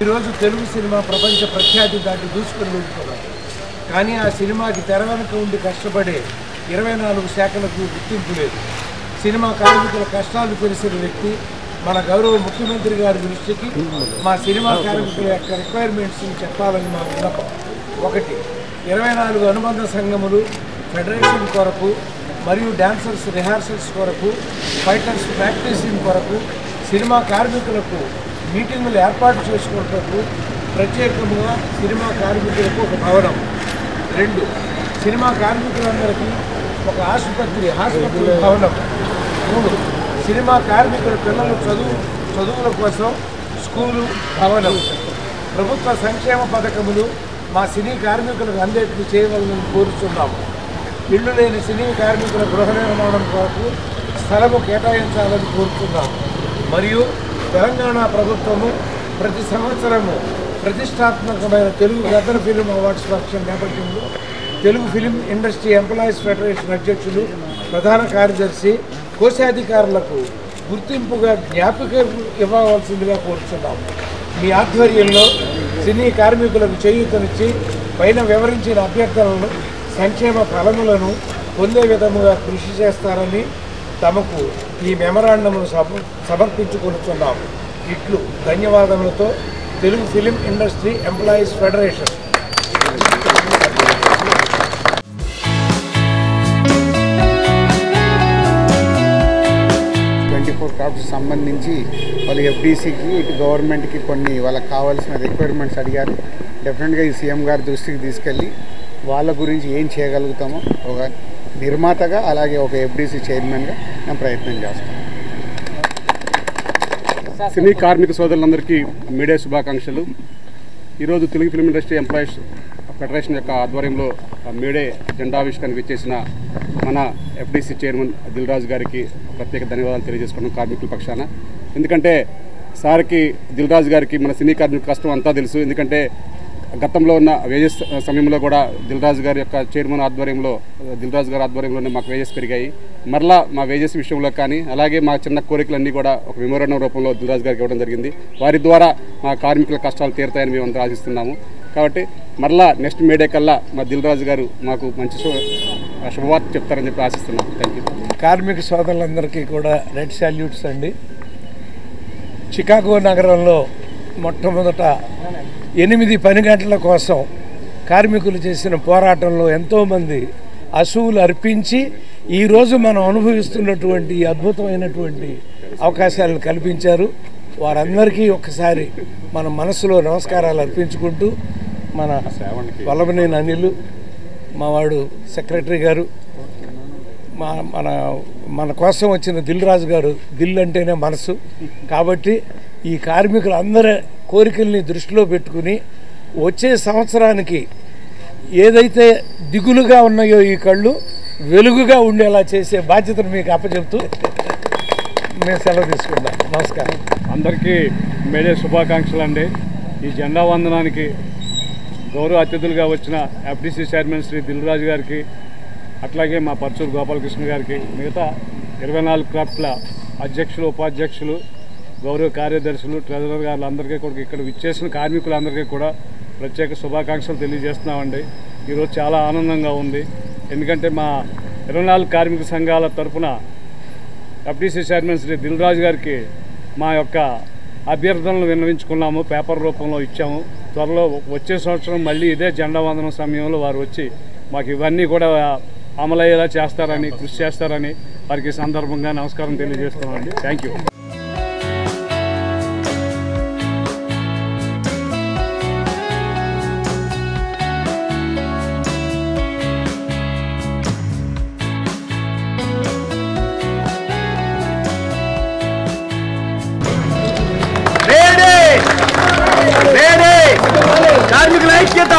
ఈరోజు తెలుగు సినిమా ప్రపంచ ప్రఖ్యాతి దాటి దూసుకొని వెళ్తున్నారు. కానీ ఆ సినిమాకి తెర వెనుక ఉండి కష్టపడే 24 శాఖలకు గుర్తింపు లేదు. సినిమా కార్మికుల కష్టాలు తెలిసిన వ్యక్తి మన గౌరవ ముఖ్యమంత్రి గారి దృష్టికి మా సినిమా కార్మికుల యొక్క రిక్వైర్మెంట్స్ని చెప్పాలని మా విన్నపం. 1. 24 అనుబంధ సంఘములు ఫెడరేషన్ కొరకు మరియు డాన్సర్స్ రిహార్సల్స్ కొరకు, ఫైటర్స్ ప్రాక్టీసింగ్ కొరకు, సినిమా కార్మికులకు మీటింగులు ఏర్పాటు చేసుకోవటకు ప్రత్యేకంగా సినిమా కార్మికులకు ఒక భవనం. 2. సినిమా కార్మికులందరికీ ఒక హాస్పిటల్ భవనం. 3. సినిమా కార్మికుల పిల్లల చదువుల కోసం స్కూలు భవనం. ప్రభుత్వ సంక్షేమ పథకములు మా సినీ కార్మికులకు అందేట్లు చేయవలనని కోరుతున్నాము. ఇళ్ళు లేని సినీ కార్మికుల గృహ నిర్మాణం కొరకు స్థలము కేటాయించాలని కోరుతున్నాము. మరియు తెలంగాణ ప్రభుత్వము ప్రతి సంవత్సరము ప్రతిష్టాత్మకమైన Telugu Gaddar film awards function నేపథ్యంలో Telugu film industry employees federation అధ్యక్షులు, ప్రధాన కార్యదర్శి, కోశాధికారులకు గుర్తింపుగా జ్ఞాపిక ఇవ్వవలసిందిగా కోరుతున్నాము. మీ ఆధ్వర్యంలో సినీ కార్మికులకు చేయూతనిచ్చి పైన వివరించిన అభ్యర్థనలను సంక్షేమ ఫలములను పొందే విధముగా కృషి చేస్తారని తమకు ఈ మెమరాండంను సమర్పించుకొనుచున్నాము. ఇట్లు ధన్యవాదములతో Telugu film industry employees federation. 24 crafts సంబంధించి వాళ్ళు ఎఫ్డీసీకి ఇటు గవర్నమెంట్కి కొన్ని వాళ్ళకి కావాల్సిన రిక్వైర్మెంట్స్ అడిగారు. డెఫినెట్గా ఈ సీఎం గారి దృష్టికి తీసుకెళ్ళి వాళ్ళ గురించి ఏం చేయగలుగుతామో ఒక నిర్మాతగా అలాగే ఒక ఎఫ్డీసీ చైర్మన్గా నేను ప్రయత్నం చేస్తాను. సినీ కార్మిక సోదరులందరికీ మీడియా శుభాకాంక్షలు. ఈరోజు Telugu film industry employees federation యొక్క ఆధ్వర్యంలో మీడే జెండావిష్కరణకు ఇచ్చేసిన మన ఎఫ్డీసీ చైర్మన్ దిల్ రాజు గారికి ప్రత్యేక ధన్యవాదాలు తెలియజేసుకున్నాం కార్మికుల పక్షాన. ఎందుకంటే సార్కి దిల్ రాజు గారికి మన సినీ కార్మిక కష్టం అంతా తెలుసు. ఎందుకంటే గతంలో ఉన్న వేజెస్ సమయంలో కూడా దిల్ రాజు గారి యొక్క చైర్మన్ ఆధ్వర్యంలో దిల్ రాజు గారి ఆధ్వర్యంలోనే మాకు వేజెస్ పెరిగాయి. మరలా మా వేజెస్ విషయంలో కానీ అలాగే మా చిన్న కోరికలన్నీ కూడా ఒక మెమోరాండం రూపంలో దిల్ రాజు గారికి ఇవ్వడం జరిగింది. వారి ద్వారా మా కార్మికుల కష్టాలు తీరుతాయని మేము అందరూ ఆశిస్తున్నాము. కాబట్టి మరలా నెక్స్ట్ మేడే కల్లా మా దిల్ రాజు గారు మాకు మంచి శుభవార్త చెప్తారని చెప్పి ఆశిస్తున్నాం. Thank you. కార్మిక సోదరులందరికీ కూడా రెడ్ సాల్యూట్స్ అండి. చికాగో నగరంలో మొట్టమొదట 8 పని గంటల కోసం కార్మికులు చేసిన పోరాటంలో ఎంతోమంది అసువులు అర్పించి ఈరోజు మనం అనుభవిస్తున్నటువంటి అద్భుతమైనటువంటి అవకాశాలను కల్పించారు. వారందరికీ ఒక్కసారి మన మనసులో నమస్కారాలు అర్పించుకుంటూ మన వల్లభనేని అనిల్, మావాడు సెక్రటరీ గారు, మన కోసం వచ్చిన దిల్ రాజు గారు, దిల్ అంటేనే మనసు కాబట్టి ఈ కార్మికులందరి కోరికల్ని దృష్టిలో పెట్టుకుని వచ్చే సంవత్సరానికి ఏదైతే దిగులుగా ఉన్నాయో ఈ కళ్ళు వెలుగుగా ఉండేలా చేసే బాధ్యతను మీకు అప్పచెప్తూ మేము సెలవు తీసుకుందాం. నమస్కారం. అందరికీ మేడే శుభాకాంక్షలు అండి. ఈ జెండా వందనానికి గౌరవ అతిథులుగా వచ్చిన ఎఫ్డీసీ చైర్మన్ శ్రీ దిల్ రాజు గారికి, అట్లాగే మా పర్చూరు గోపాలకృష్ణ గారికి, మిగతా 24 క్రాఫ్ట్ల అధ్యక్షులు, ఉపాధ్యక్షులు, గౌరవ కార్యదర్శులు, ట్రెజరర్ గారు అందరికీ కూడా ఇక్కడ విచ్చేసిన కార్మికులందరికీ కూడా ప్రత్యేక శుభాకాంక్షలు తెలియజేస్తున్నామండి. ఈరోజు చాలా ఆనందంగా ఉంది. ఎందుకంటే మా 24 కార్మిక సంఘాల తరఫున ఎఫ్డీసీ చైర్మన్ శ్రీ దిల్ రాజు గారికి మా యొక్క అభ్యర్థనలు విన్నవించుకున్నాము, పేపర్ రూపంలో ఇచ్చాము. త్వరలో వచ్చే సంవత్సరం మళ్ళీ ఇదే జెండా వందనం సమయంలో వారు వచ్చి మాకు ఇవన్నీ కూడా అమలయ్యేలా చేస్తారని, కృషి చేస్తారని వారికి సందర్భంగా నమస్కారం తెలియజేస్తున్నామండి. Thank you. కార్మికుల ఐక్యత.